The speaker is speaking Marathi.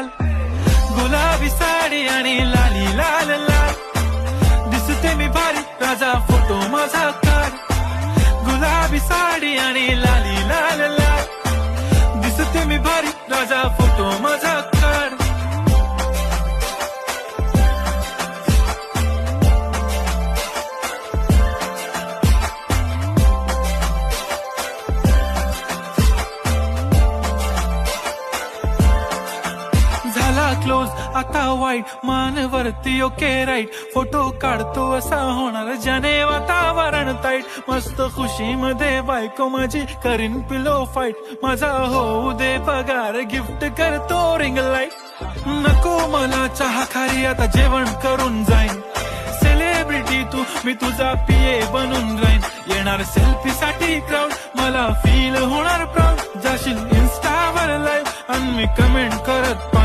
गुलाबी साडी आणि लाली लाल लाल दिसते मी भारी राजा फोटो माझा काढ गुलाबी साडी आणि लाली लाल लाल दिसते मी भारी राजा फोटो माझा काढ झाला क्लोज आता वाईट मानवरती ओके राईट फोटो काढतो असा होणार ज्याने वातावरण ताईट मस्त खुशी मध्ये बायको माझी करीन पिलो फाईट माझा होऊ दे पगार गिफ्ट करतो रिंग लाईट नको मला चहा खारी आता जेवण करून जाईन सेलिब्रिटी तू मी तुझा पीए बनून राहीन येणार सेल्फी साठी क्राऊड मला फील होणार प्राऊड जाशील इन्स्टावर लाईव्ह आणि मी कमेंट करत